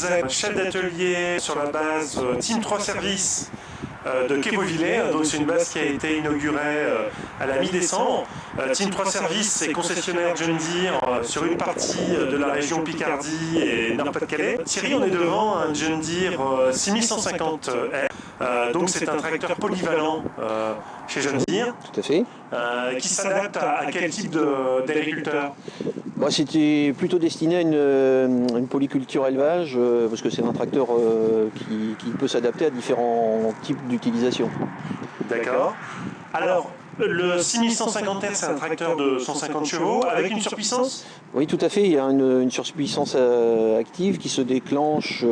vous êtes chef d'atelier sur la base Team 3 Services de Quai Beauvillers. Donc c'est une base qui a été inaugurée à la mi-décembre. Team 3 Services est concessionnaire John Deere sur une partie de la région Picardie et Nord-Pas-de-Calais. Thierry, on est devant un John Deere 6150R. Donc c'est un tracteur polyvalent chez John Deere. Tout à fait. Qui s'adapte à quel type d'agriculteur? C'était plutôt destiné à une polyculture élevage, parce que c'est un tracteur qui peut s'adapter à différents types d'utilisation. D'accord. Alors, le 6150R, c'est un tracteur de 150 chevaux avec une surpuissance? Oui, tout à fait. Il y a une surpuissance active qui se déclenche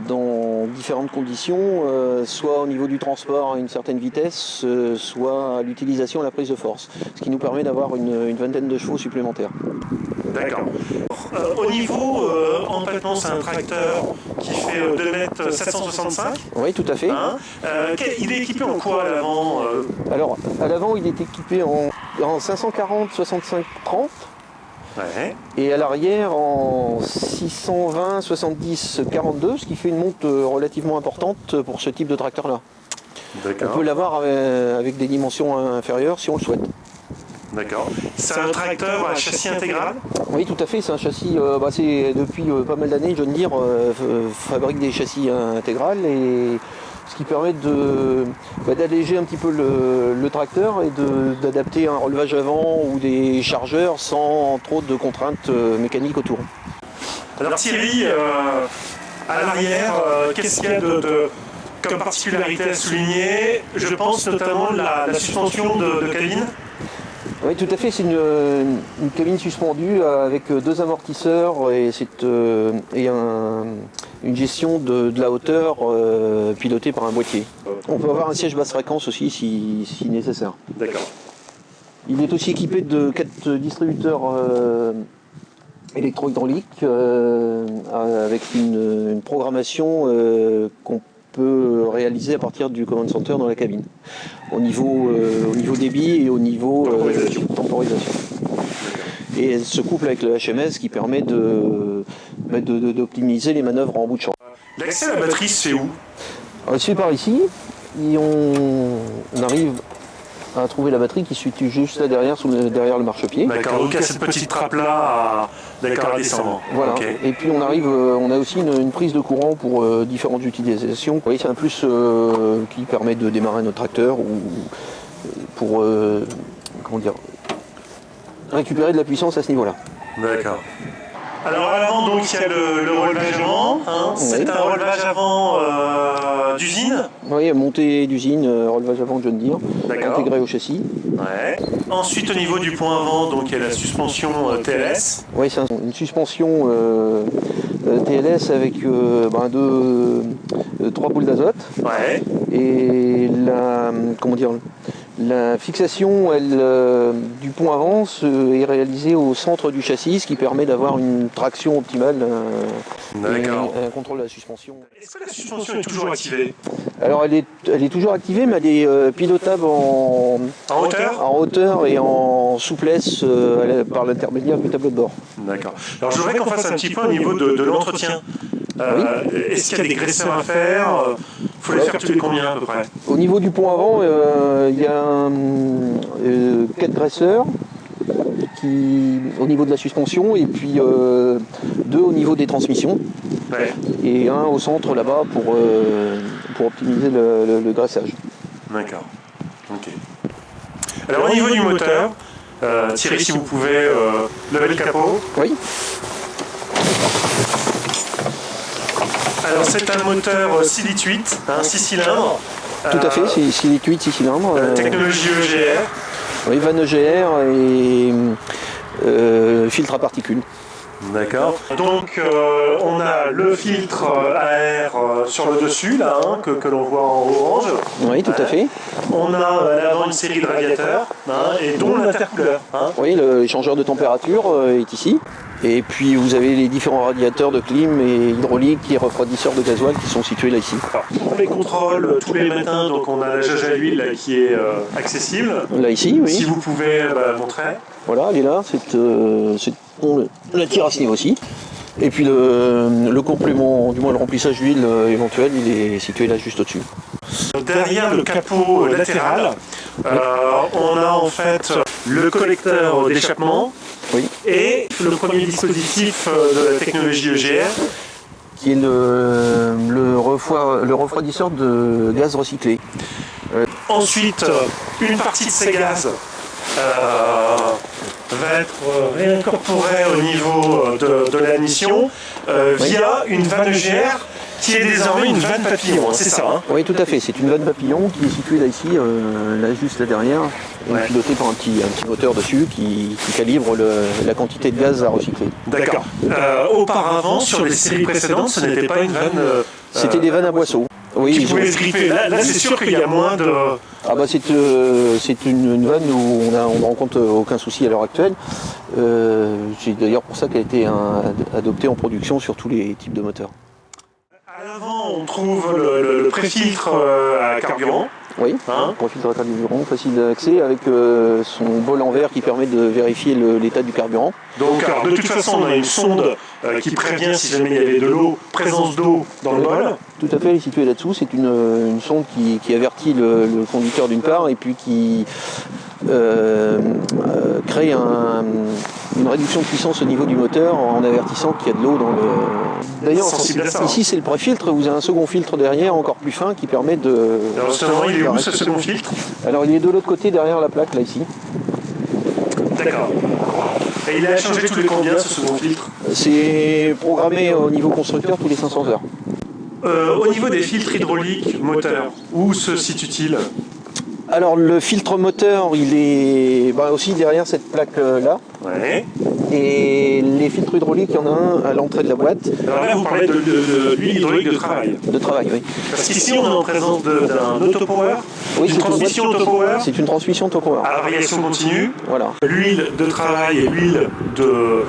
dans différentes conditions, soit au niveau du transport à une certaine vitesse, soit à l'utilisation à la prise de force, ce qui nous permet d'avoir une vingtaine de chevaux supplémentaires. D'accord. Au niveau empattement, c'est un tracteur qui fait 2,765 m. Oui, tout à fait. Il est équipé en quoi à l'avant Alors, à l'avant, il est équipé en 540 65 30. Ouais. Et à l'arrière en 620 70 42, ce qui fait une monte relativement importante pour ce type de tracteur-là. On peut l'avoir avec des dimensions inférieures si on le souhaite. D'accord. C'est un tracteur à châssis intégral? Oui, tout à fait. C'est un châssis. Depuis pas mal d'années, John Deere fabrique des châssis intégrales, et ce qui permet d'alléger un petit peu le tracteur et d'adapter un relevage avant ou des chargeurs sans trop de contraintes mécaniques autour. Alors Thierry, à l'arrière, qu'est-ce qu'il y a comme particularité à souligner? Je pense notamment la suspension de cabine. Oui, tout à fait. C'est une cabine suspendue avec deux amortisseurs et une gestion de la hauteur pilotée par un boîtier. On peut avoir un siège basse fréquence aussi si nécessaire. D'accord. Il est aussi équipé de 4 distributeurs électro-hydrauliques avec une programmation qu'on peut réaliser à partir du command center dans la cabine, au niveau débit et au niveau temporisation. Et elle se couple avec le HMS qui permet d'optimiser les manœuvres en bout de champ. L'accès à la batterie, c'est où? Il se fait par ici, et on arrive à trouver la batterie qui se situe juste là derrière, derrière le marchepied. D'accord, donc il y a cette petite trappe-là à descendre. Voilà. Okay. Et puis on a aussi une prise de courant pour différentes utilisations. Oui, c'est un plus qui permet de démarrer notre tracteur ou pour récupérer de la puissance à ce niveau-là. D'accord. Alors à l'avant, donc il y a le relevage avant. C'est un relevage avant d'usine. Oui, montée d'usine, relevage avant John Deere, intégré au châssis. Ouais. Ensuite, au niveau du point avant, donc il y a la suspension TLS. Oui, c'est une suspension TLS avec 3 boules d'azote. Ouais. Et la fixation du pont avant est réalisée au centre du châssis, ce qui permet d'avoir une traction optimale et un contrôle de la suspension. Est-ce que la suspension est toujours activée? Alors elle est toujours activée, mais elle est pilotable en hauteur et en souplesse par l'intermédiaire du tableau de bord. D'accord. Alors je voudrais qu'on fasse un petit peu au niveau de l'entretien. Oui. Est-ce qu'il y a des graisseurs à faire? Il faut les faire tous les combien à peu près? Au niveau du pont avant, il y a 4 graisseurs au niveau de la suspension, et puis 2 au niveau des transmissions. Ouais. Et un au centre là-bas pour optimiser le graissage. D'accord. Ok. Alors au niveau du moteur, Thierry, si vous pouvez lever le capot. Oui. Alors c'est un moteur 6 litres 8, 6 cylindres. Tout à fait, 6 litres 8, 6 cylindres. Technologie EGR. Oui, van EGR et filtre à particules. D'accord. Donc on a le filtre à air sur le dessus, là, que l'on voit en orange. Oui, tout à fait. On a à l'avant une série de radiateurs, et dont l'intercouleur. Oui, l'échangeur de température est ici. Et puis vous avez les différents radiateurs de clim et hydraulique et refroidisseurs de gasoil qui sont situés là ici. Alors, pour les contrôles tous les matins, donc on a la jauge à l'huile là, qui est accessible. Là ici, oui. Si vous pouvez montrer. Voilà, elle est là. On la tire à ce niveau-ci. Et puis le complément, du moins le remplissage d'huile éventuel, il est situé là juste au-dessus. Derrière le capot latéral, on a en fait le collecteur d'échappement Oui. et le premier dispositif de la technologie EGR. Qui est le refroidisseur de gaz recyclé. Ensuite, une partie de ces gaz va être réincorporée au niveau de la mission via une vanne EGR qui est désormais une vanne papillon, c'est ça hein? Oui, tout à fait. C'est une vanne papillon qui est située là ici, là juste là derrière, et pilotée par un petit moteur dessus qui calibre la quantité de gaz à recycler. D'accord. Auparavant, sur les séries précédentes, ce n'était pas une vanne... C'était des vannes à boisseau. Oui, qui pouvaient se gripper. Là c'est sûr qu'il y a moins de... Ah bah c'est une vanne où on ne rencontre aucun souci à l'heure actuelle. C'est d'ailleurs pour ça qu'elle a été adoptée en production sur tous les types de moteurs. À l'avant, on trouve le préfiltre à carburant. Oui, préfiltre à carburant, facile d'accès avec son bol en verre qui permet de vérifier l'état du carburant. Donc alors, de toute façon, on a une sonde qui prévient si jamais il y avait de l'eau, présence d'eau dans le bol. Tout à fait, elle est située là-dessous. C'est une sonde qui avertit le conducteur d'une part et puis qui crée une réduction de puissance au niveau du moteur en avertissant qu'il y a de l'eau dans le... D'ailleurs, ici c'est le préfiltre, vous avez un second filtre derrière encore plus fin qui permet de... Alors justement, il est où ce second filtre? Alors il est de l'autre côté derrière la plaque là ici. D'accord. Et il a changé tous les combien ce second filtre? C'est programmé au niveau constructeur tous les 500 heures. Au niveau des filtres hydrauliques moteurs, où se situe-t-il? Alors le filtre moteur, il est aussi derrière cette plaque là. Ouais. Et les filtres hydrauliques, il y en a un à l'entrée de la boîte. Alors là, vous parlez de l'huile hydraulique de travail. De travail, oui. Parce qu'ici, on est en présence d'un autopower, oui, d'une transmission autopower. C'est une transmission autopower. À variation continue. Voilà. L'huile de travail et l'huile de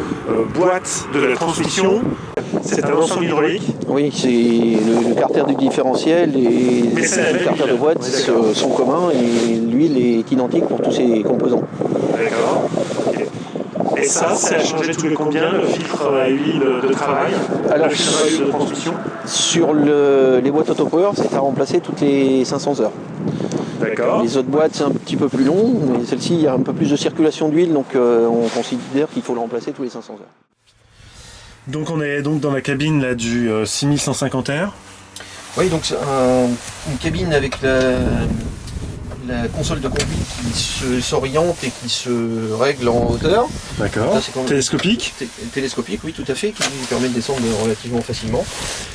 boîte de la transmission, c'est un ensemble hydraulique. Oui, c'est le carter du différentiel et le carter de boîte sont communs et l'huile est identique pour tous ses composants. D'accord. Okay. Et ça a changé tous les combien, le filtre à huile de travail, alors, le filtre à huile de transmission? Sur les boîtes autopower, c'est à remplacer toutes les 500 heures. D'accord. Les autres boîtes, c'est un petit peu plus long, mais celle-ci, il y a un peu plus de circulation d'huile, donc on considère qu'il faut le remplacer tous les 500 heures. Donc on est donc dans la cabine là, du 6150R. Oui, donc c'est une cabine avec la console de conduite qui s'oriente et qui se règle en hauteur. D'accord. Télescopique. Télescopique, oui, tout à fait, qui permet de descendre relativement facilement.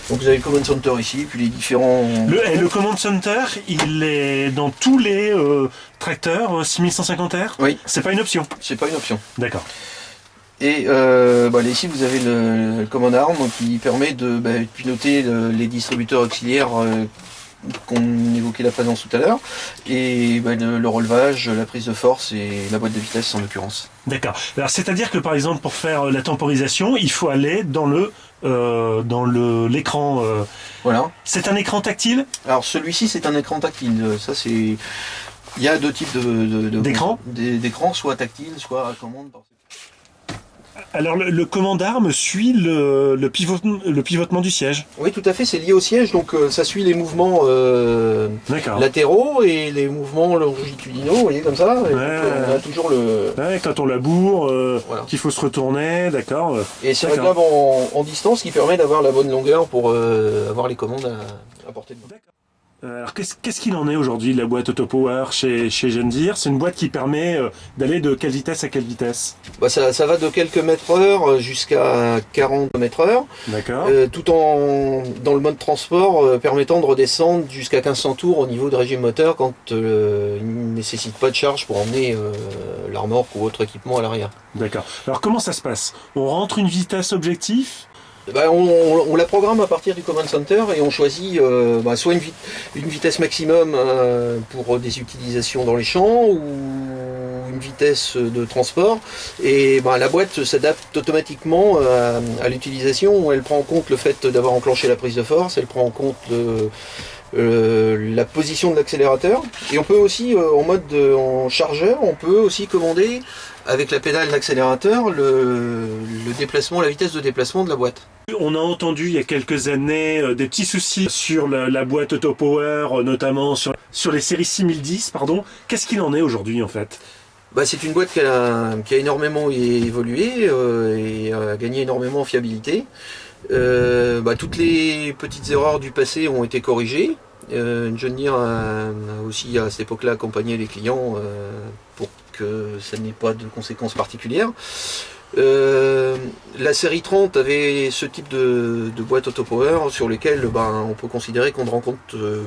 Donc vous avez le command center ici, puis les différents... Le command center, il est dans tous les tracteurs 6150R? Oui. C'est pas une option? C'est pas une option. D'accord. Et ici vous avez le command arm qui permet de piloter les distributeurs auxiliaires qu'on évoquait la présence tout à l'heure, et le relevage, la prise de force et la boîte de vitesse en l'occurrence. D'accord. Alors c'est-à-dire que par exemple pour faire la temporisation, il faut aller dans l'écran. Voilà. C'est un écran tactile? Alors celui-ci c'est un écran tactile. Ça c'est. Il y a deux types d'écrans. D'écrans, soit tactile, soit à commande. Alors le command arm suit le pivotement du siège? Oui, tout à fait, c'est lié au siège, donc ça suit les mouvements latéraux et les mouvements longitudinaux, vous voyez, comme ça. Et donc, on a toujours le... Ouais, quand on laboure, voilà. Qu'il faut se retourner, d'accord. Et c'est réglable en distance, qui permet d'avoir la bonne longueur pour avoir les commandes à portée de main. Alors qu'est-ce qu'il en est aujourd'hui, la boîte Autopower chez John Deere? C'est une boîte qui permet d'aller de quelle vitesse à quelle vitesse? Ça va de quelques mètres heure jusqu'à 40 mètres heure. D'accord. Tout dans le mode transport permettant de redescendre jusqu'à 1500 tours au niveau de régime moteur quand il ne nécessite pas de charge pour emmener la remorque ou autre équipement à l'arrière. D'accord. Alors comment ça se passe? On rentre une vitesse objectif? On la programme à partir du command center et on choisit soit une vitesse maximum pour des utilisations dans les champs ou une vitesse de transport, et la boîte s'adapte automatiquement à l'utilisation. Elle prend en compte le fait d'avoir enclenché la prise de force, elle prend en compte la position de l'accélérateur. Et on peut aussi, en chargeur, on peut aussi commander avec la pédale d'accélérateur le déplacement, la vitesse de déplacement de la boîte. On a entendu il y a quelques années des petits soucis sur la boîte Autopower, notamment sur les séries 6010, pardon. Qu'est-ce qu'il en est aujourd'hui en fait? C'est une boîte qui a énormément évolué et a gagné énormément en fiabilité. Toutes les petites erreurs du passé ont été corrigées. John Deere a aussi à cette époque-là accompagné les clients pour que ça n'ait pas de conséquences particulières. La série 30 avait ce type de boîte Autopower sur lesquelles on peut considérer qu'on ne rencontre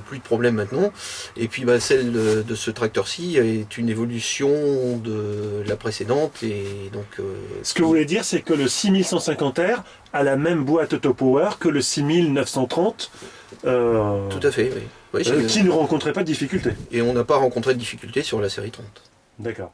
plus de problèmes maintenant. Et puis celle de ce tracteur-ci est une évolution de la précédente. Et donc, ce que vous voulez dire, c'est que le 6150R a la même boîte Autopower que le 6930. Tout à fait, oui. Qui ne rencontrait pas de difficultés. Et on n'a pas rencontré de difficultés sur la série 30. D'accord.